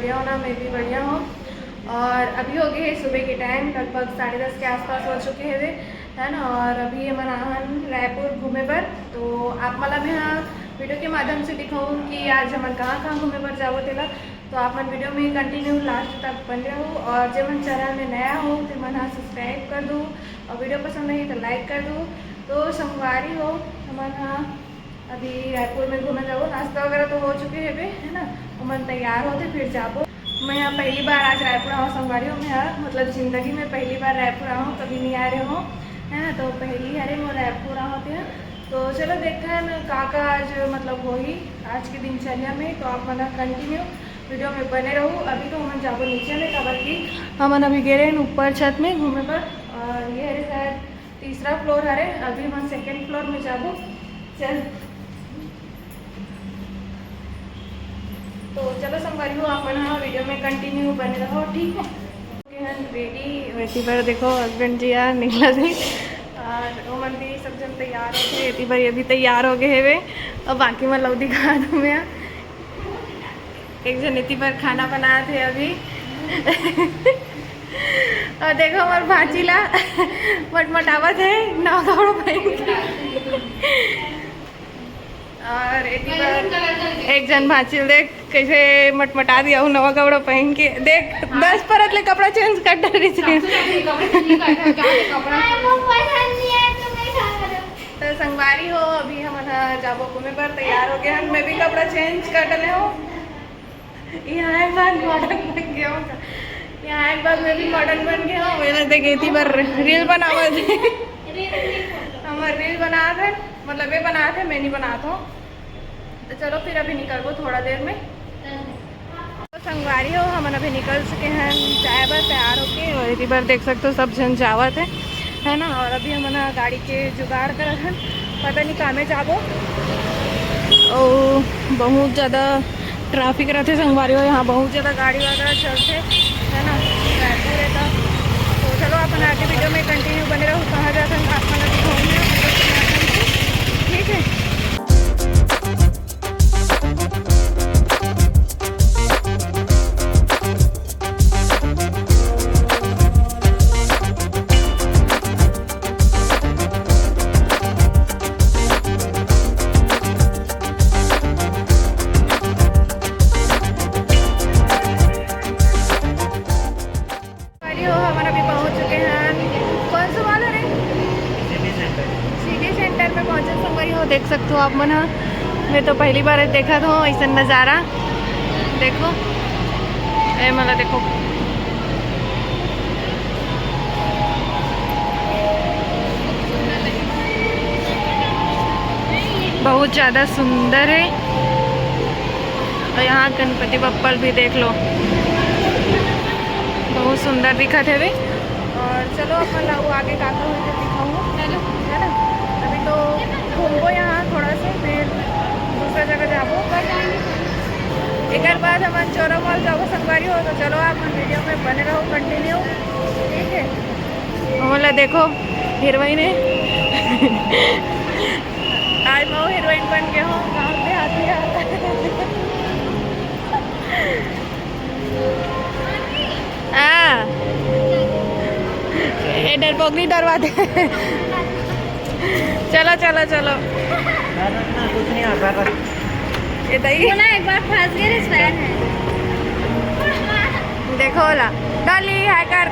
बढ़िया हो ना, मैं भी बढ़िया हूँ। और अभी हो गए सुबह के टाइम, लगभग 10:30 के आसपास हो चुके हैं है ना। और अभी हमारा रायपुर घूमे पर, तो आप मतलब मैं हाँ वीडियो के माध्यम से दिखाऊँ कि आज हम कहाँ कहाँ घूमे पर जाओ तेला। तो आप मन वीडियो में कंटिन्यू लास्ट तक बन रहे हो। और जब मन चैनल में नया हो तो मन हाँ सब्सक्राइब कर दूँ, और वीडियो पसंद नहीं तो लाइक कर दूँ। तो संगवारी हो हमारे हाँ अभी रायपुर में घूमे जाओ, नाश्ता वगैरह तो हो चुके हैं है ना। मन तैयार होते फिर जाबो। मैं यहाँ पहली बार आज रायपुर आऊँ संगवारी हूँ। मैं यहाँ मतलब ज़िंदगी में पहली बार रायपुर आऊँ, कभी नहीं आ रहे हो है ना। तो पहली हारे मैं रायपुर आते हैं। तो चलो देखते हैं का आज मतलब हो ही आज के दिनचर्या में। तो आप मना कंटिन्यू वीडियो में बने रहो। अभी तो हम जाबो नीचे में खबर की हम अभी गे रहे हैं ऊपर छत में घूमे पर। और ये है शायद तीसरा फ्लोर है, अभी हम सेकेंड फ्लोर में जाबो। चल तो चलो संगवारी हो आप वीडियो में कंटिन्यू बने रहो, ठीक है। रेडी पर देखो हस्बैंड जी यार निकला थे, और वो मन भी सब जन तैयार हो गए। एती भाई अभी तैयार हो गए वे, और बाकी मैं लव दिखा दूँ। मैं एक जन इतनी पर खाना बनाए थे अभी और देखो हमारे भाजीला मटमटावत है नवा कपड़ों पहन के। और एक जन भाचील देख कैसे मटमटा दिया हूँ नवा कपड़ा पहन के। देख 10 परत ले कपड़ा चेंज कर रही थी। तो संगवारी हो अभी हम जाबो घूमे पर तैयार हो गए हैं। मैं भी कपड़ा चेंज कर डले हूँ। यहाँ एक बार मॉडर्न बन गया हूँ, यहाँ एक बार मैं भी मॉडर्न बन गया हूँ। मैंने देखी थी पर रील बनावा थे हमारे रील बना थे, मतलब ये बना थे मैं नहीं बनाता हूँ। तो चलो फिर अभी निकल गो थोड़ा देर में। तो संगवारी हो हम अभी निकल चुके हैं चाय बार तैयार होके। और इसी बार देख सकते हो सब जन जावत है ना। और अभी हम गाड़ी के जुगाड़ कर हैं, पता नहीं कहाँ में जाबो। और बहुत ज़्यादा ट्रैफिक रहते संगवारी हो, यहाँ बहुत ज़्यादा गाड़ी वगैरह चलते है ना रायपुर रहता। तो चलो अपन आगे वीडियो में कंटिन्यू बने रहो, कहाँ जाते हैं आप दिखाऊंगे, ठीक है। देख सकते हो आप मन, मैं तो पहली बार देखा था ऐसा नज़ारा। देखो ए मला देखो बहुत ज़्यादा सुंदर है। और यहाँ गणपति बप्पा भी देख लो, बहुत सुंदर दिखा थे वे। और चलो अपन वो आगे काका हुई तो दिखाऊंगा है ना। अभी तो घूमो यहाँ थोड़ा सा, फिर दूसरा जगह जाबो। एक बाद हम चोरा मॉल जाओ संगवारी हो। तो चलो आप वीडियो में बने रहो कंटिन्यू, ठीक है। बोला देखो हीरोइन है आज मैं हीरोइन बन गया हूँ गाँव पे आती है डरपोक नहीं डरवाते चलो चलो चलो कुछ नहीं आता ये ना एक बार फंस गए इस वैन है। देखो ला डॉली हैकर।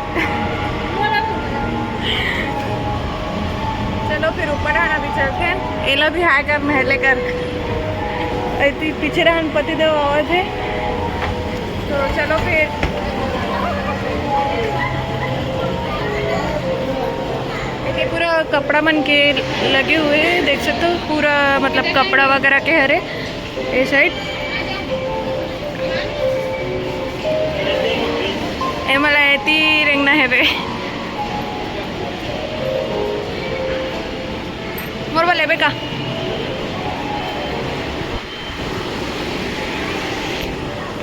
चलो फिर ऊपर आना भी चलते हैं। ये लो भी हैकर महल लेकर पीछे रहन पति देव आवाज है। तो चलो फिर ये पूरा कपड़ा मन के लगे हुए देख सकते हो, पूरा मतलब कपड़ा वगैरह के हरे ये साइड। ए मला येती रेंगना है बे मोर बोले बे का।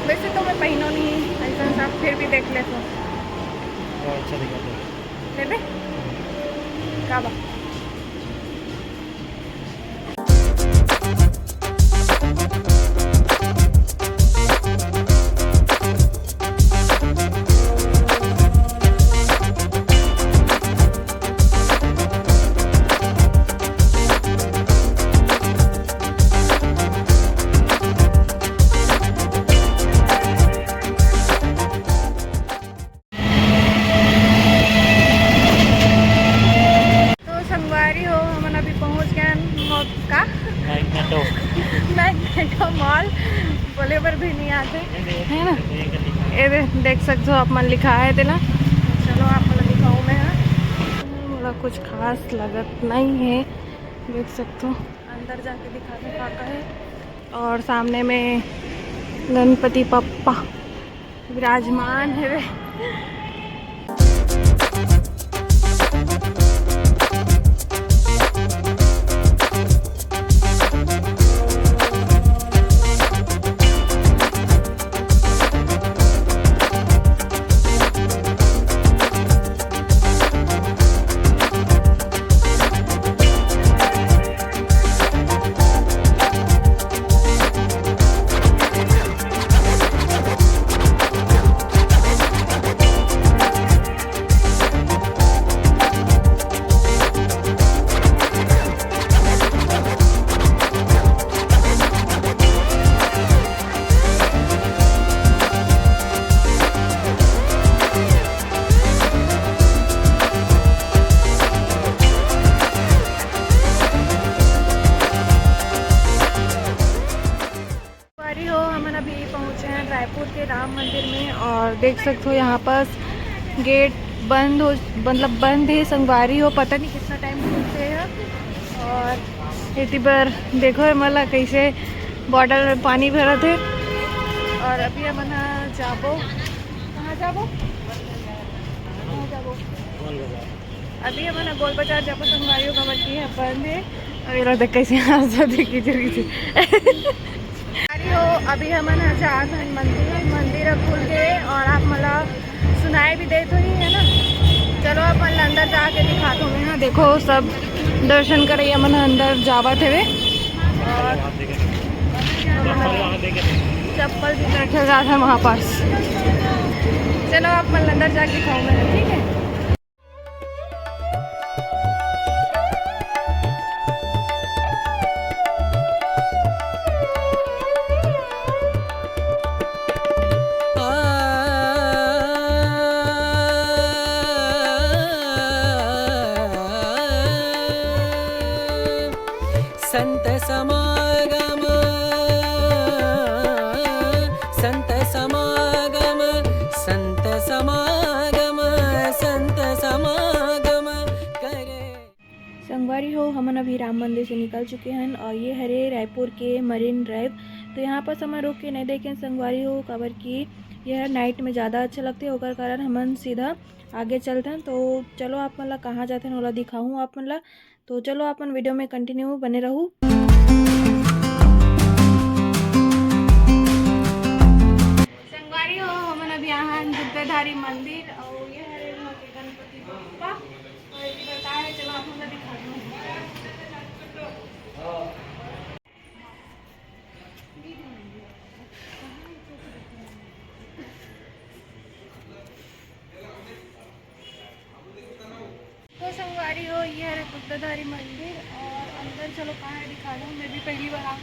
वैसे तो मैं पहनो नहीं ऐसा सब, फिर भी देख ले तो अच्छा दिखा ले बे का बा। यहाँ पे है ना, ये देख सकते हो आप मन लिखा है तेला। चलो आप मतलब दिखाऊँ मैं, हाँ कुछ खास लगत नहीं है, देख सकते हो अंदर जाके दिखाने का है। और सामने में गणपति पप्पा विराजमान है वे। रायपुर के राम मंदिर में, और देख सकते हो यहाँ पर गेट बंद हो, मतलब बंद है, संगवारी हो पता नहीं कितना टाइम खुलते हैं। और इतनी बार देखो मतलब कैसे बॉर्डर में पानी भरा थे। और अभी हम जाबो, कहाँ जाबो, अभी हम गोल बाजार जाबो, संगवारी हो कमर की है बंद है। और ये देख कैसे यहाँ से देखी हो। अभी हम झारखंड मंदिर खुल गए और आप मतलब सुनाई भी देते ही है ना। चलो आप मतलब अंदर जाके दिखा दो मैं, देखो सब दर्शन करे मन अंदर जावा थे वे। और चप्पल भी रखे जाते हैं वहाँ पास। चलो आप मतलब अंदर जाके दिखाओ मैं, ठीक है। संत समागम, संत समागम, संत समागम, संत समागम करे। संगवारी हो हम अभी राम मंदिर से निकल चुके हैं और ये हरे रायपुर के मरीन ड्राइव। तो यहाँ पर समय रुक के नहीं देखें संगवारी हो, कवर की यह नाइट में ज़्यादा अच्छा लगते है, ओकर कारण हम सीधा आगे चलते हैं। तो चलो आप मतलब कहाँ जाते हैं ओला दिखाऊँ आप मतलब। तो चलो अपन वीडियो में कंटिन्यू बने रहूँ। संगवारी हो हम अभी यहाँ दुग्धाधारी मंदिर और ये है गणपति बप्पा, और ये बताया है। चलो आप मतलब दिखा दूँ। तो संगवारी हो ये है दुग्धाधारी मंदिर, और अंदर चलो कहाँ है दिखा दूँ, मैं भी पहली बार आ।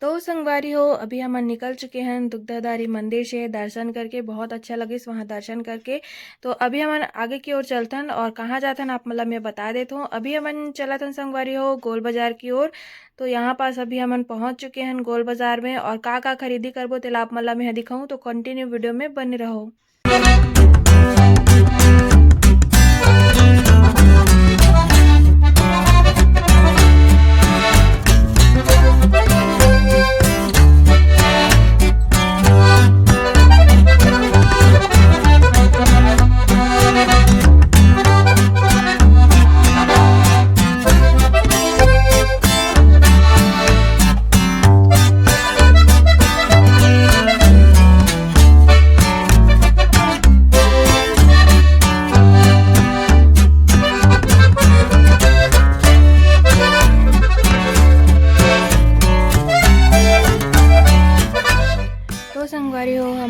तो संगवारी हो अभी हम निकल चुके हैं दुग्धाधारी मंदिर से, दर्शन करके बहुत अच्छा लगे वहाँ दर्शन करके। तो अभी हम आगे की ओर चलते हैं, और कहाँ जाते हैं आप मतलब मैं बता देता हूँ। अभी हम चला था संगवारी हो गोल बाजार की ओर। तो यहाँ पास अभी हम पहुँच चुके हैं गोल बाजार में, और का खरीदी करबो तेला आप मतलब मैं दिखाऊँ। तो कंटिन्यू वीडियो में बने रहो।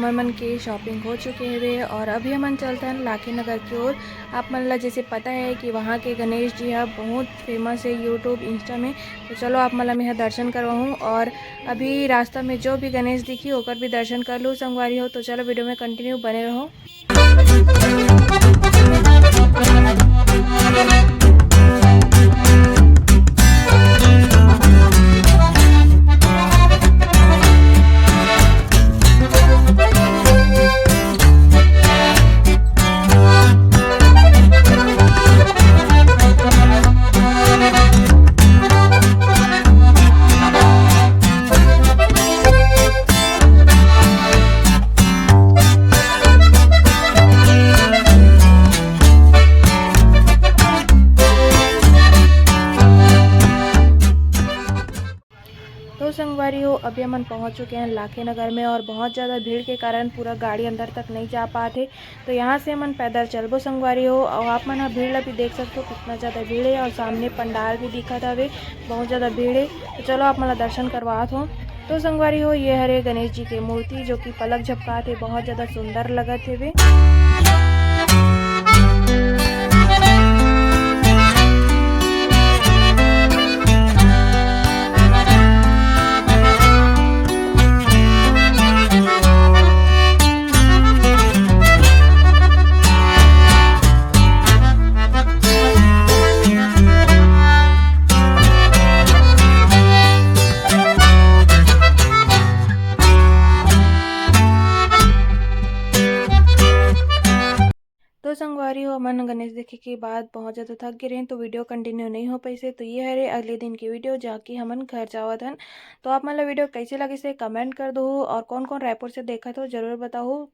हमन मन के शॉपिंग हो चुके हैं और अभी हमन चलते हैं लाखी नगर की ओर। आप मन ला जैसे पता है कि वहाँ के गणेश जी है बहुत फेमस है यूट्यूब इंस्टा में, तो चलो आप मला मैं दर्शन करवाऊँ और अभी रास्ता में जो भी गणेश दिखी ओकर भी दर्शन कर लूँ संगवारी हो। तो चलो वीडियो में कंटिन्यू बने रहो। तो संगवारी हो अभी हम पहुंच चुके हैं लाखी नगर में और बहुत ज़्यादा भीड़ के कारण पूरा गाड़ी अंदर तक नहीं जा पाते, तो यहाँ से हम पैदल चलबो संगवारी हो। और आप मन भीड़ अभी देख सकते हो कितना ज़्यादा भीड़ है और सामने पंडाल भी दिखा था वे बहुत ज़्यादा भीड़ है। तो चलो आप मला दर्शन करवात हो। तो संगवारी हो ये हरे गणेश जी की मूर्ति जो कि पलक झपका थे, बहुत ज़्यादा सुंदर लगत थे वे। तो संगवारी हो मन गणेश देखे के बाद बहुत ज़्यादा थक गए रहे, तो वीडियो कंटिन्यू नहीं हो पाई से। तो ये है अगले दिन की वीडियो जाके हमन घर जावत हन। तो आप मतलब वीडियो कैसे लगे से कमेंट कर दो और कौन कौन रायपुर से देखा तो ज़रूर बताओ।